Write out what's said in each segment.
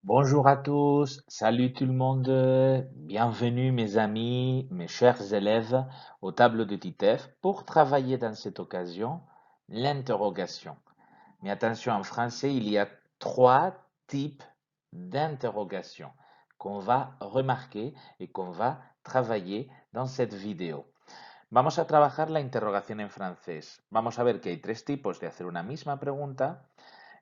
Bonjour à tous, salut tout le monde, bienvenue mes amis, mes chers élèves au tableau de TITEF pour travailler dans cette occasion l'interrogation. Mais attention, en français, il y a trois types d'interrogation qu'on va remarquer et qu'on va travailler dans cette vidéo. Vamos a trabajar la interrogación en francés. Vamos a ver que hay tres tipos de hacer una misma pregunta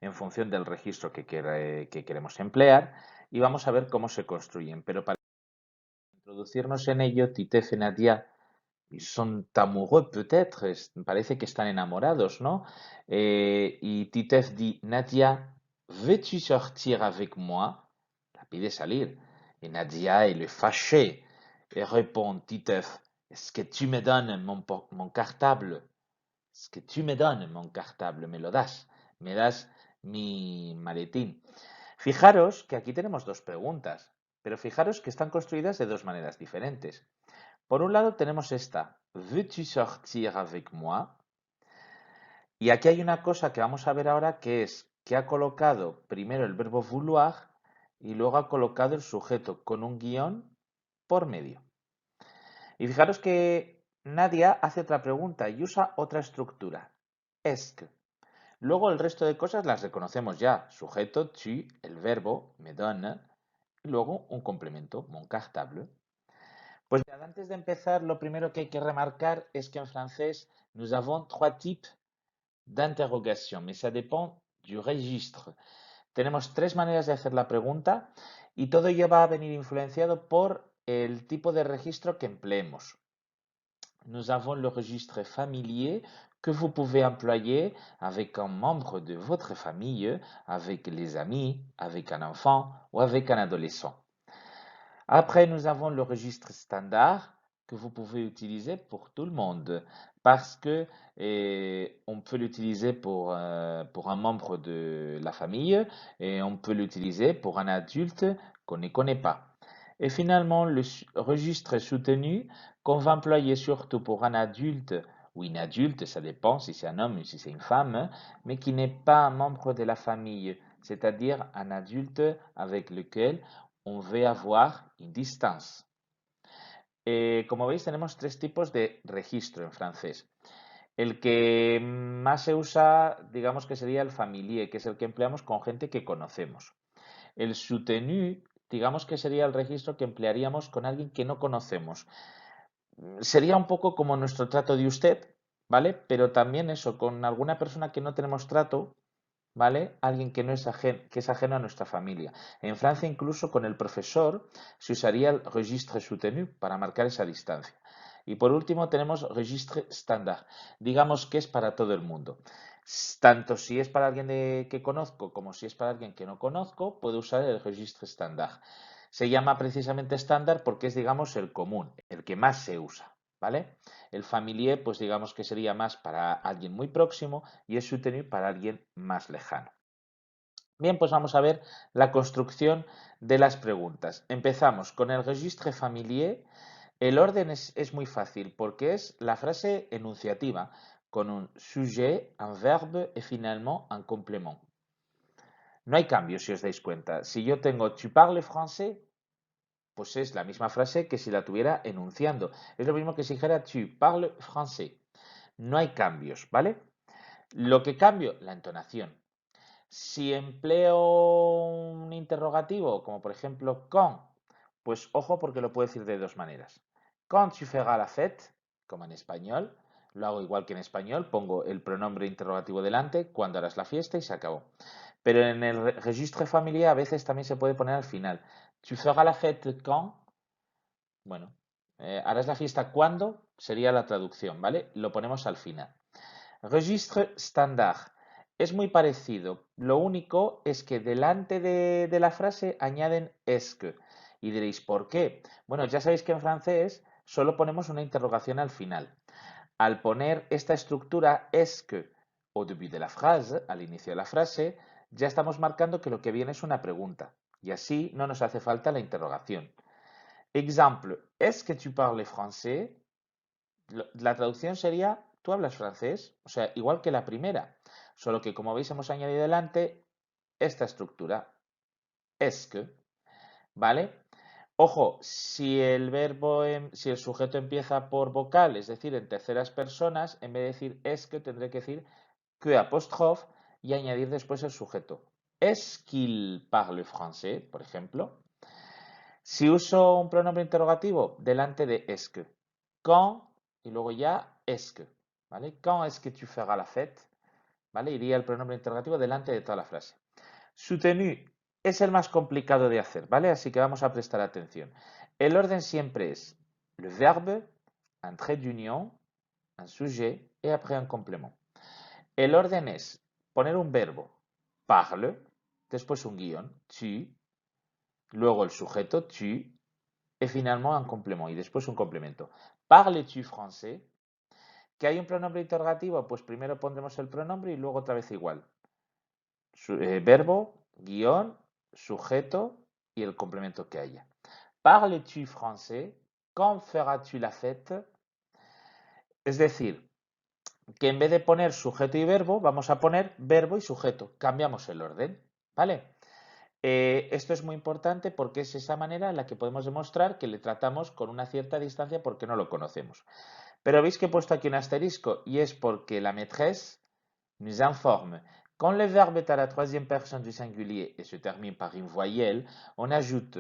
en función del registro que queremos emplear y vamos a ver cómo se construyen. Pero para introducirnos en ello, Titef y Nadia son amoureux peut-être, parece que están enamorados, ¿no? Y Titef dit, Nadia, veux-tu sortir avec moi? La pide salir. Y Nadia, elle est fâchée. Et répond, Titef, est-ce que tu me donnes mon cartable? Es que tú me das mon cartable, me das mi maletín. Fijaros que aquí tenemos dos preguntas, pero fijaros que están construidas de dos maneras diferentes. Por un lado tenemos esta, veux-tu sortir avec moi? Y aquí hay una cosa que vamos a ver ahora que es que ha colocado primero el verbo vouloir y luego ha colocado el sujeto con un guión por medio. Y fijaros que Nadia hace otra pregunta y usa otra estructura. Est que. Luego el resto de cosas las reconocemos ya. Sujeto, tu, el verbo, me donne, y luego un complemento, mon cartable. Pues antes de empezar, lo primero que hay que remarcar es que en francés nous avons trois types d'interrogation, mais ça dépend du registre. Tenemos tres maneras de hacer la pregunta y todo ello va a venir influenciado por el tipo de registro que empleemos. Nous avons le registre familier que vous pouvez employer avec un membre de votre famille, avec les amis, avec un enfant ou avec un adolescent. Après, nous avons le registre standard que vous pouvez utiliser pour tout le monde parce que on peut l'utiliser pour un membre de la famille et on peut l'utiliser pour un adulte qu'on ne connaît pas. Et finalement, le registre soutenu qu'on va employer surtout pour un adulte ou une adulte, ça dépend si c'est un homme ou si c'est une femme, mais qui n'est pas un membre de la famille, c'est-à-dire un adulte avec lequel on veut avoir une distance. Como veis, tenemos tres tipos de registro en francés. El que más se usa, digamos que sería el familier, que es el que empleamos con gente que conocemos. El soutenu, digamos que sería el registro que emplearíamos con alguien que no conocemos. Sería un poco como nuestro trato de usted, ¿vale? Pero también eso, con alguna persona que no tenemos trato, ¿vale? Alguien que no es que es ajeno a nuestra familia. En Francia, incluso con el profesor, se usaría el registre soutenu para marcar esa distancia. Y por último, tenemos registre standard. Digamos que es para todo el mundo. Tanto si es para alguien que conozco como si es para alguien que no conozco, puedo usar el registre standard. Se llama precisamente estándar porque es, digamos, el común, el que más se usa, ¿vale? El familiar, pues digamos que sería más para alguien muy próximo y el soutenu para alguien más lejano. Bien, pues vamos a ver la construcción de las preguntas. Empezamos con el registre familier. El orden es muy fácil porque es la frase enunciativa con un sujet, un verbe y finalmente un complément. No hay cambio si os dais cuenta. Si yo tengo tu parles français, pues es la misma frase que si la tuviera enunciando. Es lo mismo que si dijera tu parles français. No hay cambios, ¿vale? Lo que cambio, la entonación. Si empleo un interrogativo, como por ejemplo quand, pues ojo porque lo puedo decir de dos maneras. Quand tu feras la fête, como en español, lo hago igual que en español, pongo el pronombre interrogativo delante, cuando harás la fiesta y se acabó. Pero en el registro familiar a veces también se puede poner al final. Tu feras la fête quand, bueno, harás la fiesta cuando sería la traducción, ¿vale? Lo ponemos al final. Registre standard. Es muy parecido. Lo único es que delante de la frase añaden est que. Y diréis, ¿por qué? Bueno, ya sabéis que en francés solo ponemos una interrogación al final. Al poner esta estructura est que au début de la phrase, al inicio de la frase, ya estamos marcando que lo que viene es una pregunta. Y así no nos hace falta la interrogación. Exemple, est-ce que tu parles français? La traducción sería, ¿tú hablas francés? O sea, igual que la primera, solo que como veis hemos añadido delante esta estructura. est-ce que, ¿vale? Ojo, si el verbo, si el sujeto empieza por vocal, es decir, en terceras personas, en vez de decir es que, tendré que decir que apóstrofe y añadir después el sujeto. ¿Est-ce qu'il parle français, por ejemplo? Si uso un pronombre interrogativo, delante de est-ce que. Quand, y luego ya est-ce que, ¿vale? Quand est-ce que tu feras la fête? ¿Vale? Iría el pronombre interrogativo delante de toda la frase. Soutenu es el más complicado de hacer, ¿vale? Así que vamos a prestar atención. El orden siempre es le verbe, un trait d'union, un sujet y après un complément. El orden es poner un verbo, parle, después un guión, tu, luego el sujeto, tu, y finalmente un complément, y después un complemento. Parles-tu français? ¿Que hay un pronombre interrogativo? Pues primero pondremos el pronombre y luego otra vez igual. Verbo, guión, sujeto y el complemento que haya. Parles-tu français? Quand feras-tu la fête? Es decir, que en vez de poner sujeto y verbo, vamos a poner verbo y sujeto. Cambiamos el orden, ¿vale? Esto es muy importante porque es esa manera en la que podemos demostrar que le tratamos con una cierta distancia porque no lo conocemos. Pero veis que he puesto aquí un asterisco y es porque la maîtresse nous informe. Quand le verbe est à la troisième personne du singulier et se termine par une voyelle, on ajoute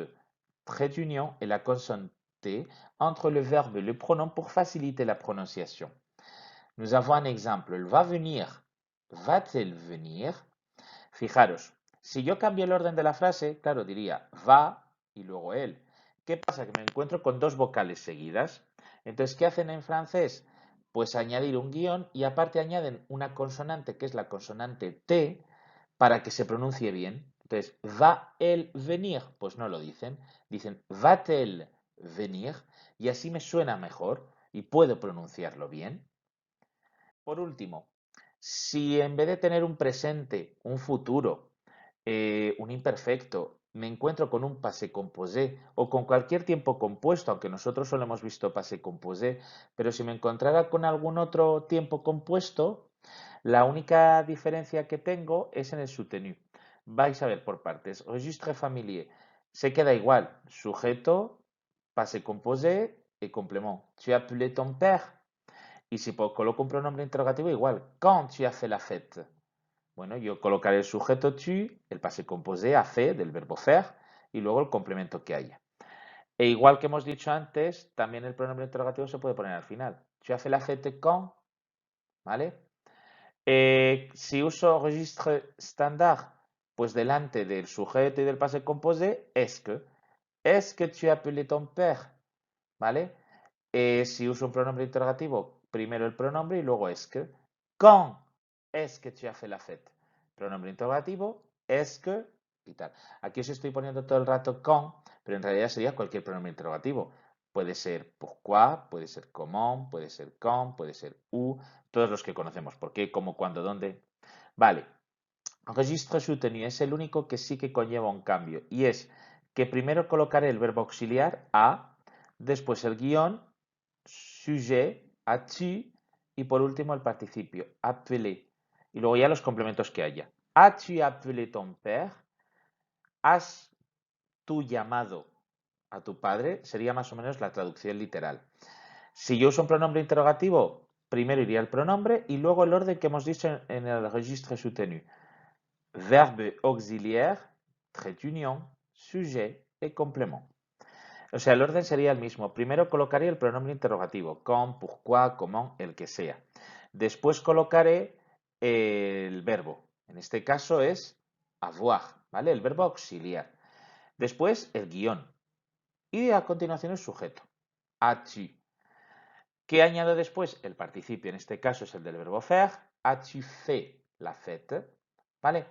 trait d'union et la consonne T entre le verbe et le pronom pour faciliter la prononciation. Nous avons un exemple. Elle va venir. Va-t-elle venir? Fijaros, si yo cambio el orden de la frase, claro, diría va y luego él. ¿Qué pasa? Que me encuentro con dos vocales seguidas. Entonces, ¿qué hacen en francés? Pues añadir un guión y aparte añaden una consonante que es la consonante T para que se pronuncie bien. Entonces, ¿va él venir? Pues no lo dicen. Dicen va-t-elle venir y así me suena mejor y puedo pronunciarlo bien. Por último, si en vez de tener un presente, un futuro, un imperfecto, me encuentro con un passé composé o con cualquier tiempo compuesto, aunque nosotros solo hemos visto passé composé, pero si me encontrara con algún otro tiempo compuesto, la única diferencia que tengo es en el soutenu. Vais a ver por partes. Registre familier. Se queda igual. Sujeto, passé composé y complément. Tu as appelé ton père? Y si coloco un pronombre interrogativo, igual. Quand tu as fait la fête? Bueno, yo colocaré el sujeto tu, el passé composé, a fait, del verbo faire, y luego el complemento que haya. E igual que hemos dicho antes, también el pronombre interrogativo se puede poner al final. Tu as fait la fête quand? ¿Vale? Si uso registre estándar, pues delante del sujeto y del passé composé, est-ce que tu as appelé ton père? ¿Vale? Si uso un pronombre interrogativo, primero el pronombre y luego est-ce que. Quand est-ce que tu as fait la fête? Pronombre interrogativo, est-ce que y tal. Aquí os estoy poniendo todo el rato quand, pero en realidad sería cualquier pronombre interrogativo. Puede ser pourquoi, puede ser comment, puede ser quand, puede ser où, todos los que conocemos. ¿Por qué? ¿Cómo? ¿Cuándo? ¿Dónde? Vale. Registre soutenu es el único que sí que conlleva un cambio y es que primero colocaré el verbo auxiliar a, después el guión, sujet, as-tu y por último el participio, appelé. Y luego ya los complementos que haya. As-tu appelé ton père? ¿Has tú llamado a tu padre? Sería más o menos la traducción literal. Si yo uso un pronombre interrogativo, primero iría el pronombre y luego el orden que hemos dicho en el registre soutenu. Verbe auxiliaire, trait d'union, sujet y complément. O sea, el orden sería el mismo. Primero colocaré el pronombre interrogativo, quand, pourquoi, comment, el que sea. Después colocaré el verbo. En este caso es avoir, ¿vale? El verbo auxiliar. Después el guión. Y a continuación el sujeto. As-tu. ¿Qué añado después? El participio. En este caso es el del verbo faire. As-tu fait la fête? ¿Vale?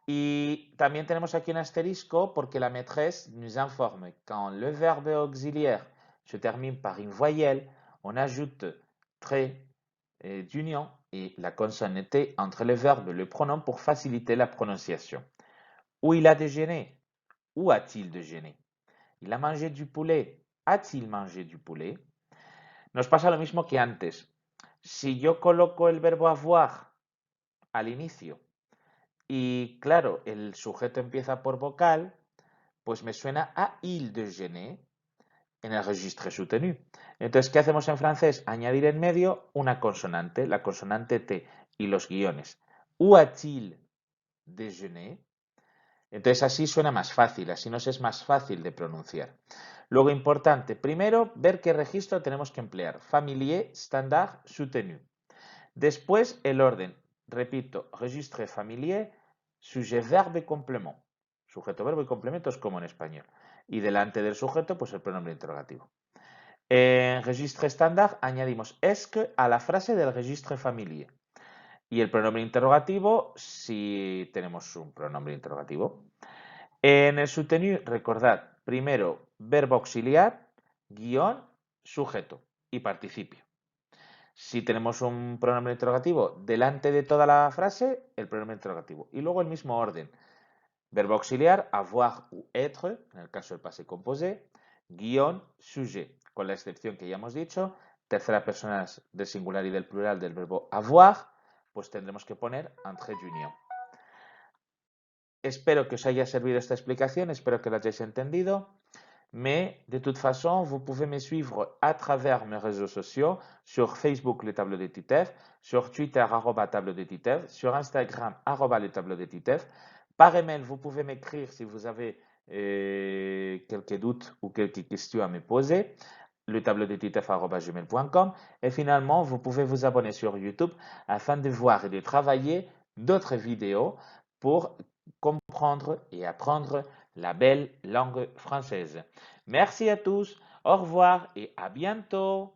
Y también tenemos aquí un asterisco porque la maîtresse nous informe quand le verbe auxiliaire se termine par une voyelle, on ajoute trait d'union et la consonne T entre le verbe et le pronom pour faciliter la prononciation. Où il a déjeuné? Où a-t-il déjeuné? Il a mangé du poulet. A-t-il mangé du poulet? Nos pasa lo mismo que antes. Si yo coloco el verbo avoir al inicio y claro, el sujeto empieza por vocal, pues me suena a il déjeuner en el registre soutenu. Entonces, ¿qué hacemos en francés? Añadir en medio una consonante, la consonante T y los guiones. Où a-t-il déjeuné? Entonces así suena más fácil, así nos es más fácil de pronunciar. Luego, importante, primero ver qué registro tenemos que emplear. Familier, standard, soutenu. Después el orden. Repito, registre familier, sujet, verbe y complemento. Sujeto, verbo y complemento es como en español. Y delante del sujeto, pues el pronombre interrogativo. En registre estándar añadimos est que a la frase del registre familier. Y el pronombre interrogativo si tenemos un pronombre interrogativo. En el soutenu, recordad, primero verbo auxiliar, guión, sujeto y participio. Si tenemos un pronombre interrogativo delante de toda la frase, el pronombre interrogativo. Y luego el mismo orden. Verbo auxiliar, avoir ou être, en el caso del passé composé, guión, sujet, con la excepción que ya hemos dicho, tercera persona del singular y del plural del verbo avoir, pues tendremos que poner un trait d'union. Espero que os haya servido esta explicación, espero que lo hayáis entendido. Mais de toute façon, vous pouvez me suivre à travers mes réseaux sociaux, sur Facebook, le tableau de Titeuf, sur Twitter, @table de Titeuf, sur Instagram, le tableau de Titeuf. Par email, vous pouvez m'écrire si vous avez quelques doutes ou quelques questions à me poser, le tableau de Titeuf@gmail.com. Et finalement, vous pouvez vous abonner sur YouTube afin de voir et de travailler d'autres vidéos pour comprendre et apprendre la belle langue française. Merci à tous, au revoir et à bientôt.